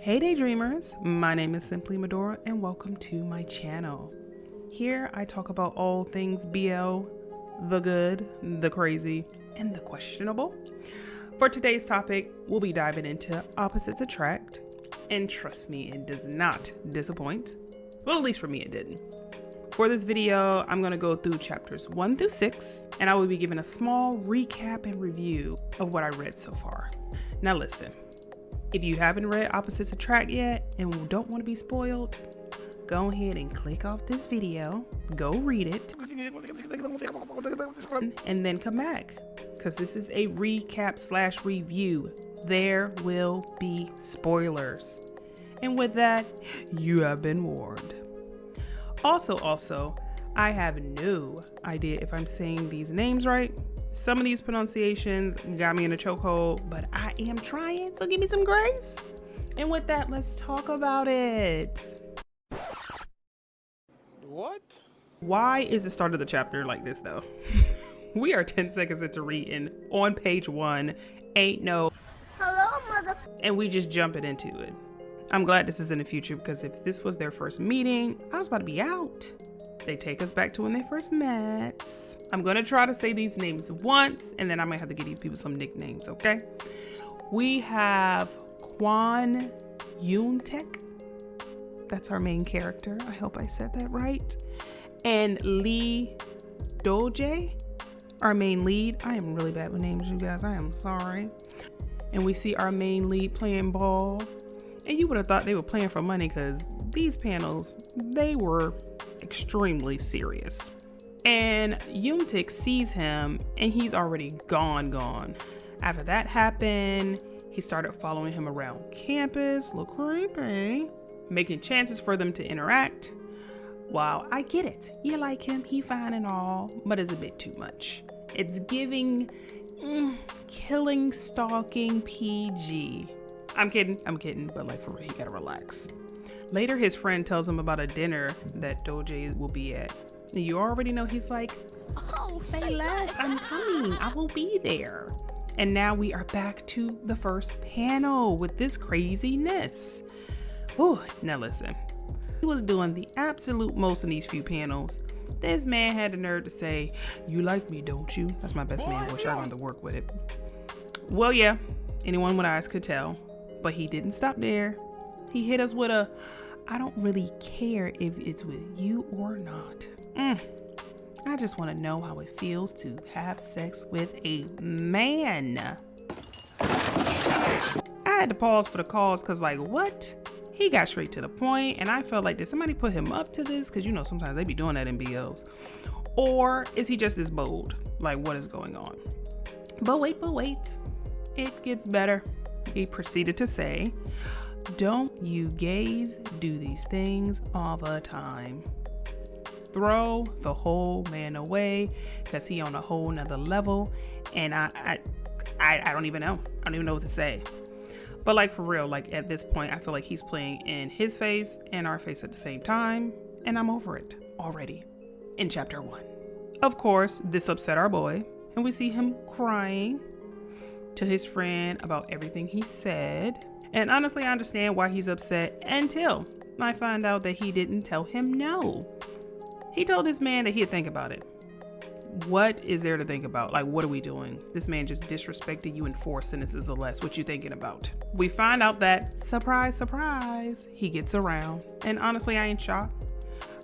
Hey Daydreamers, my name is simply Madora and welcome to my channel. Here I talk about all things BL, the good, the crazy, and the questionable. For today's topic, we'll be diving into Opposites Attract, and trust me, it does not disappoint. Well, at least for me it didn't. For this video, I'm going to go through chapters 1 through 6, and I will be giving a small recap and review of what I read so far. Now listen, if you haven't read Opposites Attract yet and don't want to be spoiled, go ahead and click off this video, go read it, and then come back, because this is a recap / review. There will be spoilers. And with that, you have been warned. Also, I have no idea if I'm saying these names right. Some of these pronunciations got me in a chokehold, but I am trying, so give me some grace. And with that, let's talk about it. What? Why is the start of the chapter like this though? We are 10 seconds into reading on page 1, ain't no hello, mother. And we just jumping into it. I'm glad this is in the future, because if this was their first meeting, I was about to be out. They take us back to when they first met. I'm gonna try to say these names once, and then I might have to give these people some nicknames, okay? We have Kwon Yoontek. That's our main character. I hope I said that right. And Lee Dojae, our main lead. I am really bad with names, you guys. I am sorry. And we see our main lead playing ball. And you would have thought they were playing for money, because these panels, they were extremely serious. And Yoontek sees him and he's already gone. After that happened, he started following him around campus, look creepy, making chances for them to interact. Wow, I get it. You like him, he fine and all, but it's a bit too much. It's giving killing, stalking, PG. I'm kidding, but like for real, he gotta relax. Later, his friend tells him about a dinner that Dojae will be at. And you already know he's like, oh, say less, I'm coming, I will be there. And now we are back to the first panel with this craziness. Oh, now listen, he was doing the absolute most in these few panels. This man had the nerve to say, you like me, don't you? That's my best man voice, I'm going to work with it. Well, yeah, anyone with eyes could tell. But he didn't stop there. He hit us with a, I don't really care if it's with you or not. I just want to know how it feels to have sex with a man. I had to pause for the calls, because like, what? He got straight to the point, and I felt like, did somebody put him up to this? Because you know sometimes they be doing that in BLs. Or is he just this bold? Like, what is going on? But wait, it gets better. He proceeded to say, don't you gays do these things all the time? Throw the whole man away, because he on a whole nother level, and I don't even know. I don't even know what to say. But like, for real, like at this point, I feel like he's playing in his face and our face at the same time, and I'm over it already in chapter 1. Of course, this upset our boy, and we see him crying to his friend about everything he said. And honestly, I understand why he's upset until I find out that he didn't tell him no. He told this man that he'd think about it. What is there to think about? Like, what are we doing? This man just disrespected you in 4 sentences or less. What you thinking about? We find out that, surprise, surprise, he gets around. And honestly, I ain't shocked.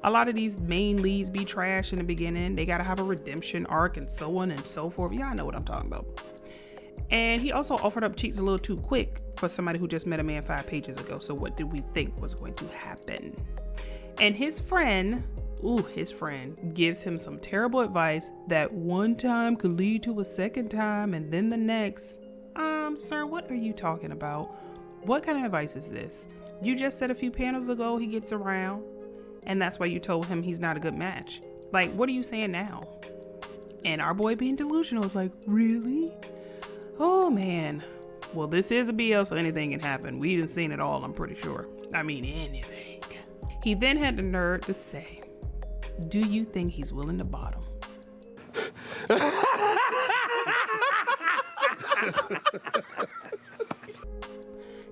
A lot of these main leads be trash in the beginning. They gotta have a redemption arc and so on and so forth. Y'all know what I'm talking about. And he also offered up cheeks a little too quick for somebody who just met a man 5 pages ago. So what did we think was going to happen? And his friend gives him some terrible advice that one time could lead to a second time and then the next. Sir, what are you talking about? What kind of advice is this? You just said a few panels ago he gets around, and that's why you told him he's not a good match. Like, what are you saying now? And our boy, being delusional, is like, really? Oh man. Well, this is a BL, so anything can happen. We didn't seen it all, I'm pretty sure. I mean, anything. He then had the nerve to say, do you think he's willing to bottom?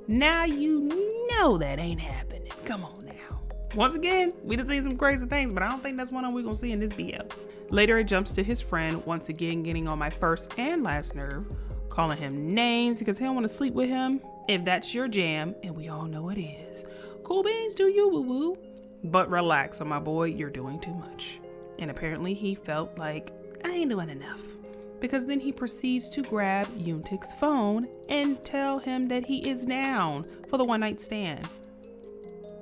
Now you know that ain't happening. Come on now. Once again, we done seen some crazy things, but I don't think that's one we're gonna see in this BL. Later, it jumps to his friend, once again getting on my first and last nerve, calling him names because he don't want to sleep with him. If that's your jam, and we all know it is, cool beans, do you woo-woo. But relax, my boy, you're doing too much. And apparently he felt like, I ain't doing enough. Because then he proceeds to grab Yuntik's phone and tell him that he is down for the one night stand.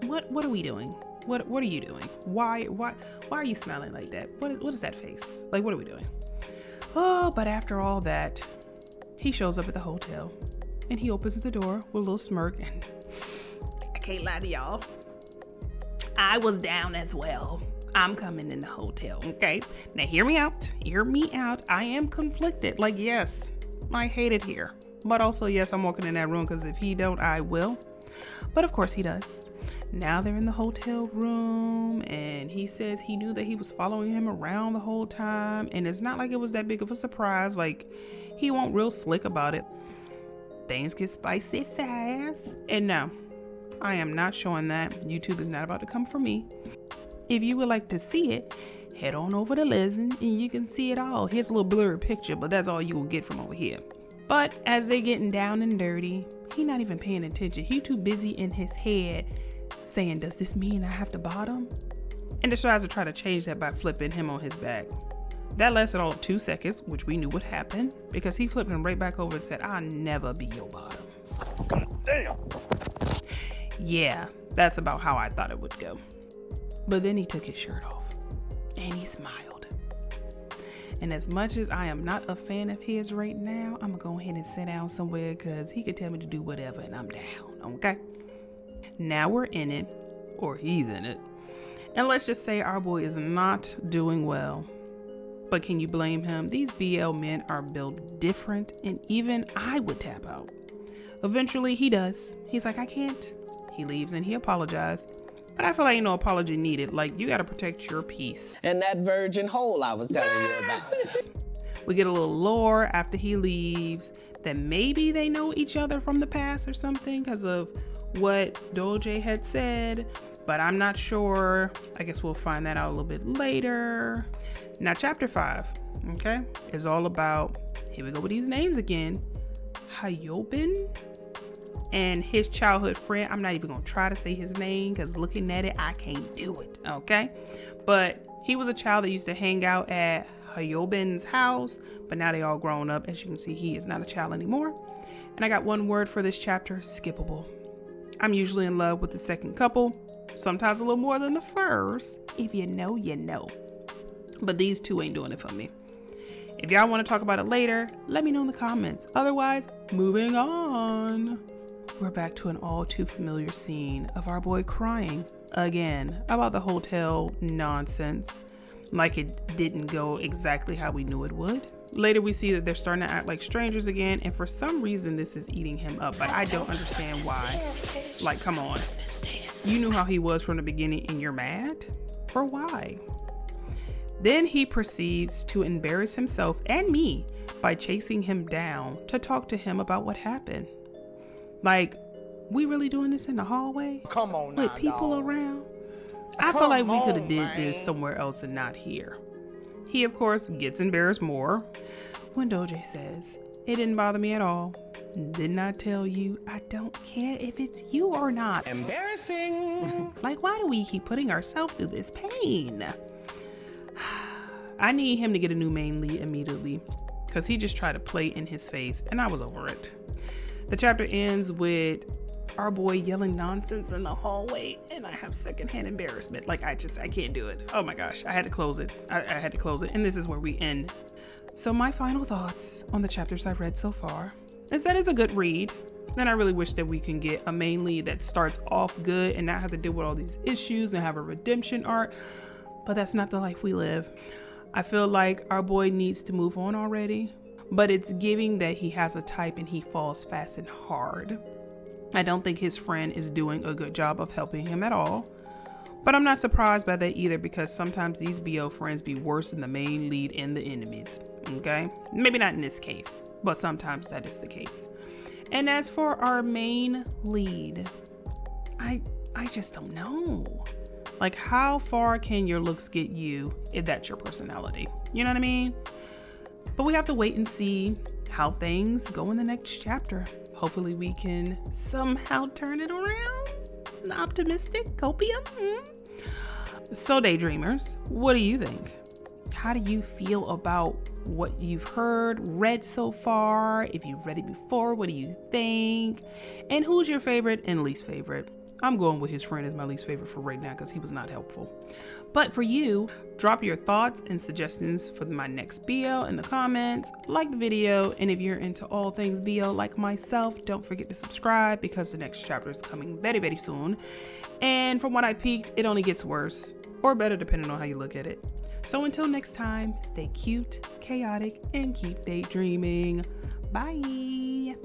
What are we doing? What are you doing? Why are you smiling like that? What is that face? Like, what are we doing? Oh, but after all that, he shows up at the hotel and he opens the door with a little smirk, and I can't lie to y'all, I was down as well. I'm coming in the hotel, okay? Now hear me out. I am conflicted. Like, yes, I hate it here. But also, yes, I'm walking in that room because if he don't, I will. But of course he does. Now they're in the hotel room and he says he knew that he was following him around the whole time. And it's not like it was that big of a surprise. Like, he won't real slick about it. Things get spicy fast. And no, I am not showing that. YouTube is not about to come for me. If you would like to see it, head on over to Lezhin and you can see it all. Here's a little blurry picture, but that's all you will get from over here. But as they're getting down and dirty, he not even paying attention. He too busy in his head saying, does this mean I have to bottom? And decides to try to change that by flipping him on his back. That lasted all 2 seconds, which we knew would happen because he flipped him right back over and said, I'll never be your bottom. God damn. Yeah, that's about how I thought it would go. But then he took his shirt off and he smiled. And as much as I am not a fan of his right now, I'm gonna go ahead and sit down somewhere because he could tell me to do whatever and I'm down, okay? Now we're in it, or he's in it. And let's just say our boy is not doing well. But can you blame him? These BL men are built different, and even I would tap out. Eventually he does. He's like, I can't. He leaves and he apologized. But I feel like ain't no apology needed. Like, you gotta protect your peace. And that virgin hole I was telling you about. We get a little lore after he leaves that maybe they know each other from the past or something because of what Doje had said, but I'm not sure. I guess we'll find that out a little bit later. Now, chapter 5, okay, is all about, here we go with these names again, Hayobin and his childhood friend. I'm not even gonna try to say his name because looking at it, I can't do it, okay? But he was a child that used to hang out at Hayobin's house, but now they all grown up. As you can see, he is not a child anymore. And I got one word for this chapter: skippable. I'm usually in love with the second couple, sometimes a little more than the first. If you know, you know. But these two ain't doing it for me. If y'all want to talk about it later, let me know in the comments. Otherwise, moving on. We're back to an all too familiar scene of our boy crying again about the hotel nonsense. Like it didn't go exactly how we knew it would. Later we see that they're starting to act like strangers again, and for some reason this is eating him up, but I don't understand why. Like, come on. You knew how he was from the beginning and you're mad? For why? Then he proceeds to embarrass himself and me by chasing him down to talk to him about what happened. Like, we really doing this in the hallway? Come on now, with people dog. Around? I feel like we could have did this somewhere else and not here. He, of course, gets embarrassed more when Doje says, it didn't bother me at all. Didn't I tell you? I don't care if it's you or not. Embarrassing. Like, why do we keep putting ourselves through this pain? I need him to get a new main lead immediately because he just tried to play in his face and I was over it. The chapter ends with our boy yelling nonsense in the hallway and I have secondhand embarrassment. Like, I can't do it. Oh my gosh, I had to close it. I had to close it, and this is where we end. So my final thoughts on the chapters I've read so far is that it's a good read. And I really wish that we can get a main lead that starts off good and not have to deal with all these issues and have a redemption arc. But that's not the life we live. I feel like our boy needs to move on already, but it's giving that he has a type and he falls fast and hard. I don't think his friend is doing a good job of helping him at all, but I'm not surprised by that either because sometimes these BO friends be worse than the main lead and the enemies, okay? Maybe not in this case, but sometimes that is the case. And as for our main lead, I just don't know. Like, how far can your looks get you if that's your personality? You know what I mean? But we have to wait and see how things go in the next chapter. Hopefully we can somehow turn it around. Optimistic copium. So Daydreamers, what do you think? How do you feel about what you've read so far? If you've read it before, what do you think? And who's your favorite and least favorite? I'm going with his friend as my least favorite for right now because he was not helpful. But for you, drop your thoughts and suggestions for my next BL in the comments, like the video, and if you're into all things BL like myself, don't forget to subscribe because the next chapter is coming very, very soon. And from what I peeked, it only gets worse or better depending on how you look at it. So until next time, stay cute, chaotic, and keep daydreaming. Bye.